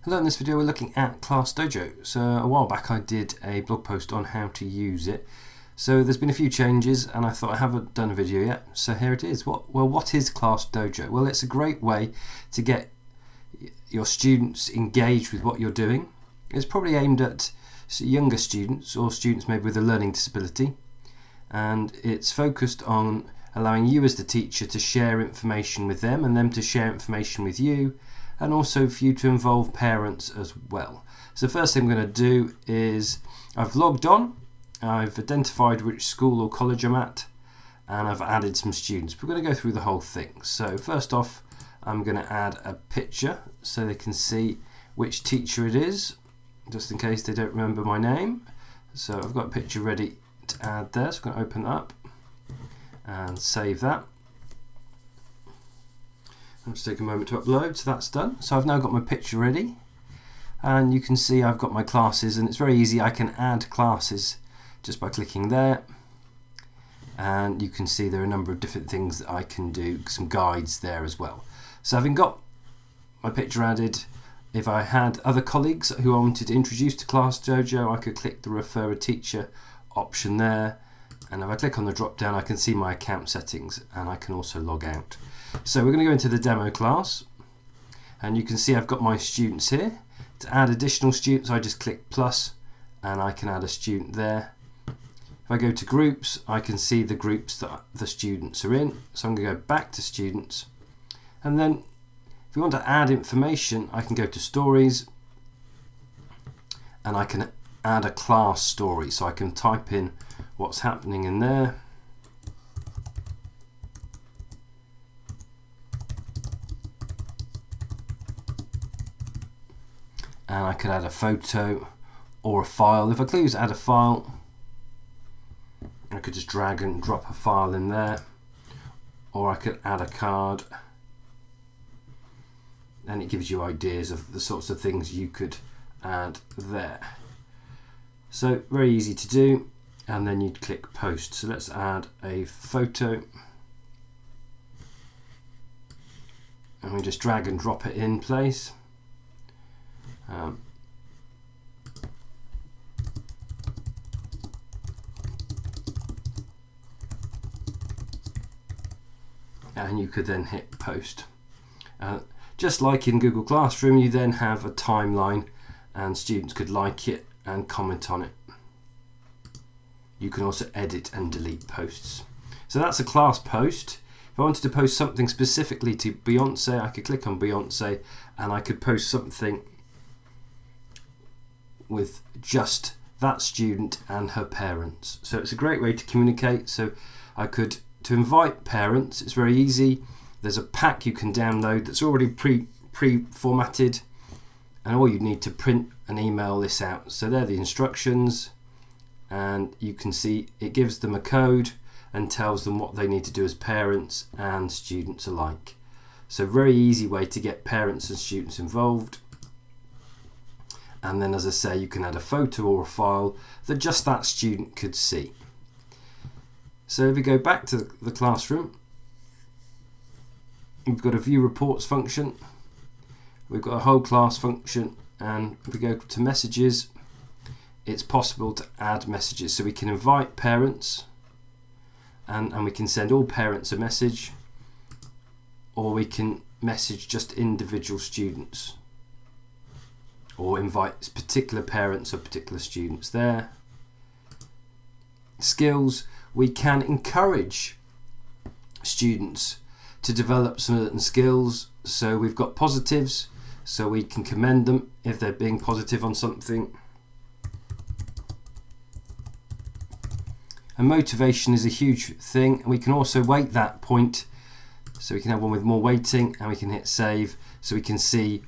Hello, in this video we're looking at Class Dojo. So a while back I did a blog post on how to use it. So there's been a few changes and I thought I haven't done a video yet, so here it is. What is Class Dojo? Well, it's a great way to get your students engaged with what you're doing. It's probably aimed at younger students or students maybe with a learning disability, and it's focused on allowing you as the teacher to share information with them and them to share information with you, and also for you to involve parents as well. So the first thing I'm going to do is I've logged on, I've identified which school or college I'm at, and I've added some students. We're going to go through the whole thing. So first off, I'm going to add a picture so they can see which teacher it is, just in case they don't remember my name. So I've got a picture ready to add there, so I'm going to open that up and save that. I'll just take a moment to upload, so that's done. So I've now got my picture ready, and you can see I've got my classes, and it's very easy. I can add classes just by clicking there, and you can see there are a number of different things that I can do, some guides there as well. So having got my picture added, if I had other colleagues who I wanted to introduce to Class Dojo, I could click the Refer a Teacher option there, and if I click on the drop down I can see my account settings, and I can also log out. So we're going to go into the demo class, and you can see I've got my students here. To add additional students I just click plus and I can add a student there. If I go to groups, I can see the groups that the students are in, so I'm going to go back to students, and then if we want to add information I can go to stories and I can add a class story, so I can type in what's happening in there. And I could add a photo or a file. If I choose add a file, I could just drag and drop a file in there, or I could add a card, and it gives you ideas of the sorts of things you could add there. So very easy to do, and then you'd click post. So let's add a photo, and we just drag and drop it in place. And you could then hit post. Just like in Google Classroom, you then have a timeline and students could like it and comment on it. You can also edit and delete posts. So that's a class post. If I wanted to post something specifically to Beyonce, I could click on Beyonce and I could post something with just that student and her parents. So it's a great way to communicate. So I could, to invite parents, it's very easy. There's a pack you can download that's already pre-formatted, and all you need to print and email this out. So they're the instructions, and you can see it gives them a code and tells them what they need to do as parents and students alike. So very easy way to get parents and students involved. And then, as I say, you can add a photo or a file that just that student could see. So if we go back to the classroom, we've got a view reports function, we've got a whole class function, and if we go to messages, it's possible to add messages. So we can invite parents, and we can send all parents a message, or we can message just individual students, or invite particular parents or particular students there. Skills, we can encourage students to develop certain skills. So we've got positives, so we can commend them if they're being positive on something. And motivation is a huge thing, and we can also weight that point, so we can have one with more weighting, and we can hit save, so we can see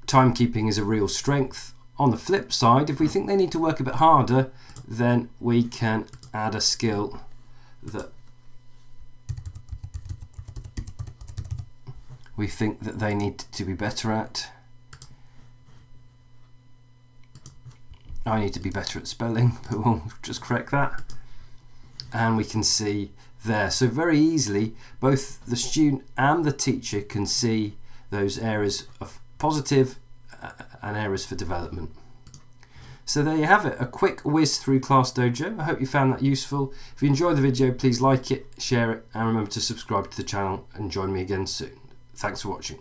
timekeeping is a real strength. On the flip side, if we think they need to work a bit harder, then we can add a skill that we think that they need to be better at. I need to be better at spelling, but we'll just correct that. And we can see there. So very easily, both the student and the teacher can see those areas of positive and areas for development. So there you have it, a quick whiz through Class Dojo. I hope you found that useful. If you enjoyed the video, please like it, share it, and remember to subscribe to the channel and join me again soon. Thanks for watching.